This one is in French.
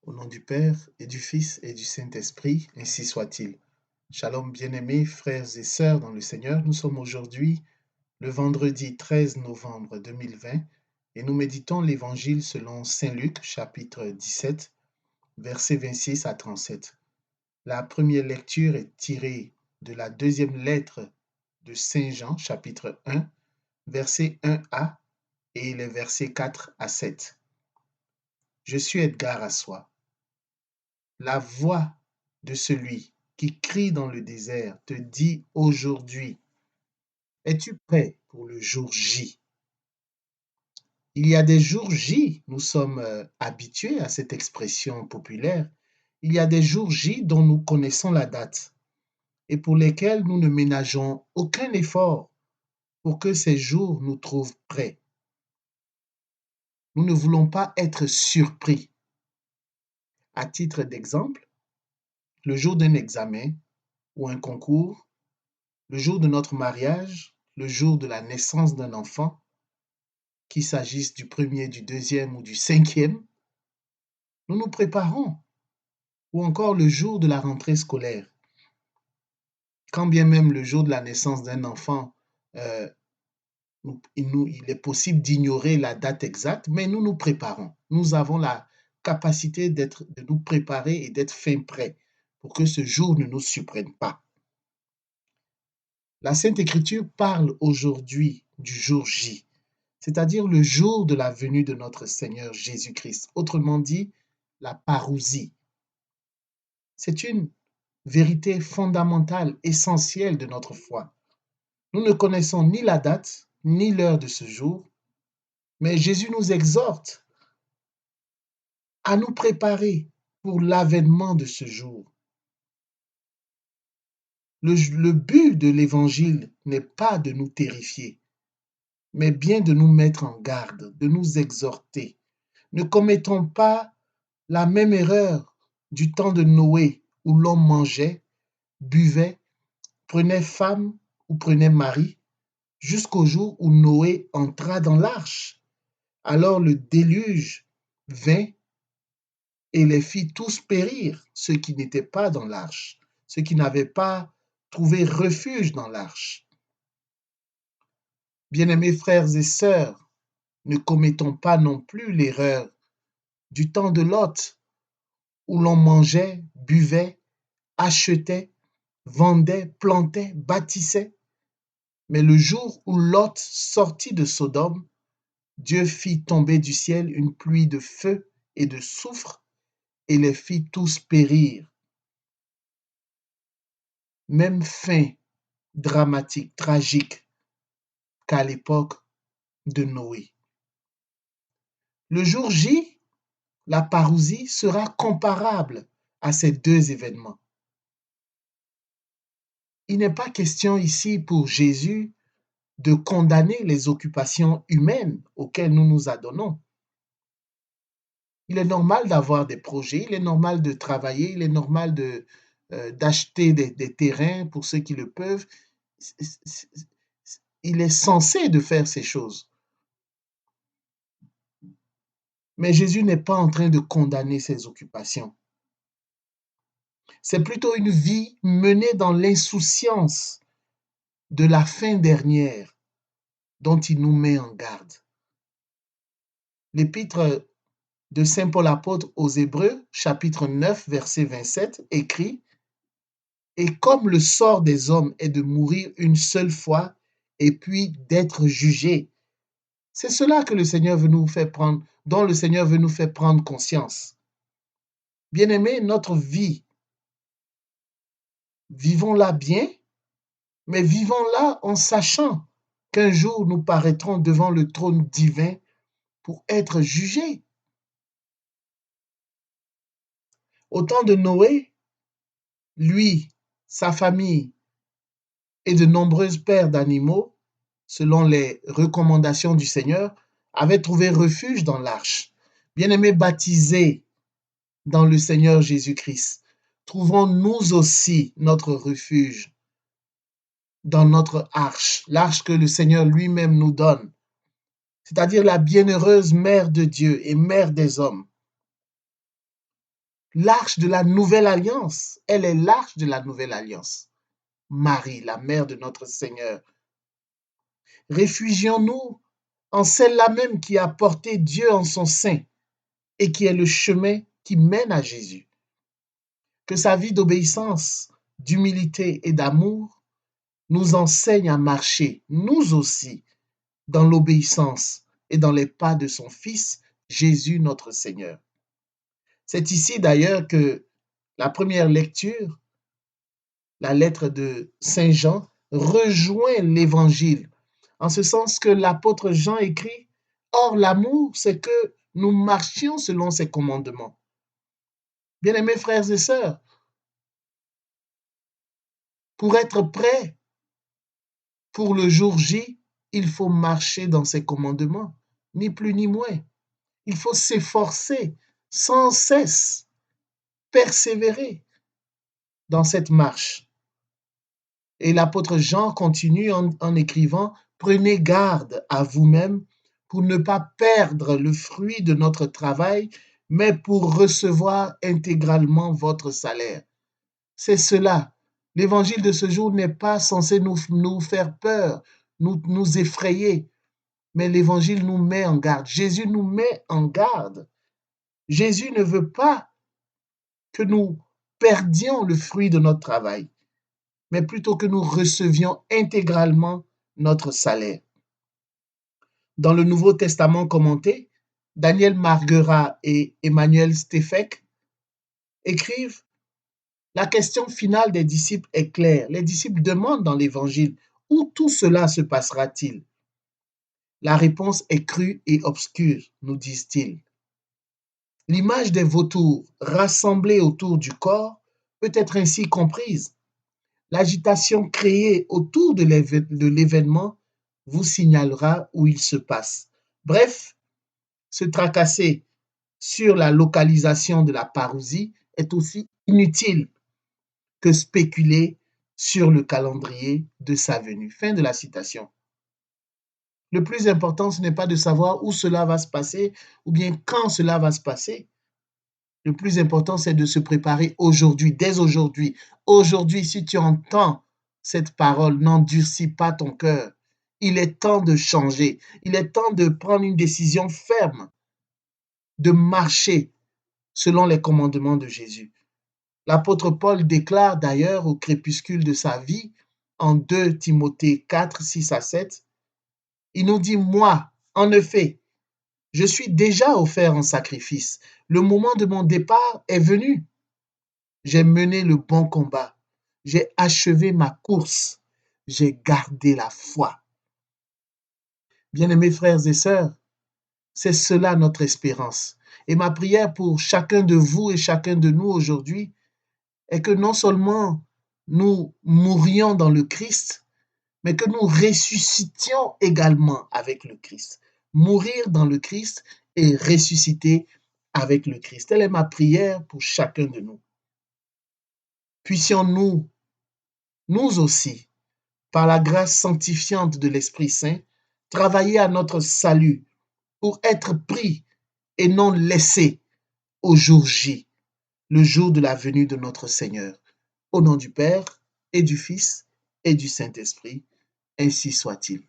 Au nom du Père et du Fils et du Saint-Esprit, ainsi soit-il. Shalom bien-aimés frères et sœurs dans le Seigneur, nous sommes aujourd'hui le vendredi 13 novembre 2020 et nous méditons l'Évangile selon Saint Luc chapitre 17, versets 26 à 37. La première lecture est tirée de la deuxième lettre de Saint Jean chapitre 1, versets 1a et les versets 4 à 7. Je suis Edgar Assois. La voix de celui qui crie dans le désert te dit aujourd'hui, es-tu prêt pour le jour J? Il y a des jours J, nous sommes habitués à cette expression populaire. Il y a des jours J dont nous connaissons la date et pour lesquels nous ne ménageons aucun effort pour que ces jours nous trouvent prêts. Nous ne voulons pas être surpris. À titre d'exemple, le jour d'un examen ou un concours, le jour de notre mariage, le jour de la naissance d'un enfant, qu'il s'agisse du premier, du deuxième ou du cinquième, nous nous préparons, ou encore le jour de la rentrée scolaire. Quand bien même le jour de la naissance d'un enfant, euh, il est possible d'ignorer la date exacte, mais nous nous préparons. Nous avons la capacité de nous préparer et d'être fin prêts pour que ce jour ne nous surprenne pas. La Sainte Écriture parle aujourd'hui du jour J, c'est-à-dire le jour de la venue de notre Seigneur Jésus-Christ, autrement dit, la parousie. C'est une vérité fondamentale, essentielle de notre foi. Nous ne connaissons ni la date, ni l'heure de ce jour, mais Jésus nous exhorte à nous préparer pour l'avènement de ce jour. Le but de l'Évangile n'est pas de nous terrifier, mais bien de nous mettre en garde, de nous exhorter. Ne commettons pas la même erreur du temps de Noé où l'homme mangeait, buvait, prenait femme ou prenait mari, jusqu'au jour où Noé entra dans l'arche. Alors le déluge vint et les fit tous périr, ceux qui n'étaient pas dans l'arche, ceux qui n'avaient pas trouvé refuge dans l'arche. Bien-aimés frères et sœurs, ne commettons pas non plus l'erreur du temps de Lot, où l'on mangeait, buvait, achetait, vendait, plantait, bâtissait. Mais le jour où Lot sortit de Sodome, Dieu fit tomber du ciel une pluie de feu et de soufre et les fit tous périr. Même fin dramatique, tragique qu'à l'époque de Noé. Le jour J, la parousie sera comparable à ces deux événements. Il n'est pas question ici pour Jésus de condamner les occupations humaines auxquelles nous nous adonnons. Il est normal d'avoir des projets, il est normal de travailler, il est normal d'acheter des terrains pour ceux qui le peuvent. Il est censé de faire ces choses. Mais Jésus n'est pas en train de condamner ces occupations. C'est plutôt une vie menée dans l'insouciance de la fin dernière dont il nous met en garde. L'épître de Saint Paul apôtre aux Hébreux, chapitre 9, verset 27, écrit « Et comme le sort des hommes est de mourir une seule fois et puis d'être jugés. » C'est cela que le Seigneur veut nous faire prendre, dont le Seigneur veut nous faire prendre conscience. Bien-aimés, notre vie, vivons-la bien, mais vivons-la en sachant qu'un jour nous paraîtrons devant le trône divin pour être jugés. Au temps de Noé, lui, sa famille et de nombreuses paires d'animaux, selon les recommandations du Seigneur, avaient trouvé refuge dans l'arche. Bien-aimés baptisés dans le Seigneur Jésus-Christ, trouvons nous aussi notre refuge dans notre arche, l'arche que le Seigneur lui-même nous donne, c'est-à-dire la bienheureuse Mère de Dieu et Mère des hommes. l'arche de la nouvelle alliance. Elle est l'arche de la nouvelle alliance. Marie, la mère de notre Seigneur. Réfugions-nous en celle-là même qui a porté Dieu en son sein et qui est le chemin qui mène à Jésus. Que sa vie d'obéissance, d'humilité et d'amour nous enseigne à marcher, nous aussi, dans l'obéissance et dans les pas de son Fils, Jésus notre Seigneur. C'est ici d'ailleurs que la première lecture, la lettre de Saint Jean, rejoint l'Évangile, en ce sens que l'apôtre Jean écrit, « Or l'amour, c'est que nous marchions selon ses commandements. » Bien-aimés frères et sœurs, pour être prêt pour le jour J, il faut marcher dans ses commandements, ni plus ni moins. Il faut s'efforcer sans cesse, persévérer dans cette marche. Et l'apôtre Jean continue en écrivant, « Prenez garde à vous-même pour ne pas perdre le fruit de notre travail, mais pour recevoir intégralement votre salaire. » C'est cela. L'évangile de ce jour n'est pas censé nous faire peur, nous effrayer, mais l'évangile nous met en garde. Jésus nous met en garde. Jésus ne veut pas que nous perdions le fruit de notre travail, mais plutôt que nous recevions intégralement notre salaire. Dans le Nouveau Testament commenté, Daniel Marguerat et Emmanuel Steffek écrivent: la question finale des disciples est claire. Les disciples demandent dans l'Évangile, où tout cela se passera-t-il? La réponse est crue et obscure, nous disent-ils. L'image des vautours rassemblés autour du corps peut être ainsi comprise. L'agitation créée autour de l'événement vous signalera où il se passe. Bref, se tracasser sur la localisation de la parousie est aussi inutile que spéculer sur le calendrier de sa venue. Fin de la citation. Le plus important, ce n'est pas de savoir où cela va se passer ou bien quand cela va se passer. Le plus important, c'est de se préparer aujourd'hui, dès aujourd'hui. Aujourd'hui, si tu entends cette parole, n'endurcis pas ton cœur. Il est temps de changer. Il est temps de prendre une décision ferme, de marcher selon les commandements de Jésus. L'apôtre Paul déclare d'ailleurs au crépuscule de sa vie, en 2 Timothée 4, 6 à 7, il nous dit, « Moi, en effet, je suis déjà offert en sacrifice. Le moment de mon départ est venu. J'ai mené le bon combat. J'ai achevé ma course. J'ai gardé la foi. » Bien-aimés frères et sœurs, c'est cela notre espérance. Et ma prière pour chacun de vous et chacun de nous aujourd'hui est que non seulement nous mourions dans le Christ, mais que nous ressuscitions également avec le Christ. Mourir dans le Christ et ressusciter avec le Christ. Telle est ma prière pour chacun de nous. Puissions-nous, nous aussi, par la grâce sanctifiante de l'Esprit Saint, travailler à notre salut pour être pris et non laissés au jour J, le jour de la venue de notre Seigneur. Au nom du Père et du Fils et du Saint-Esprit, ainsi soit-il.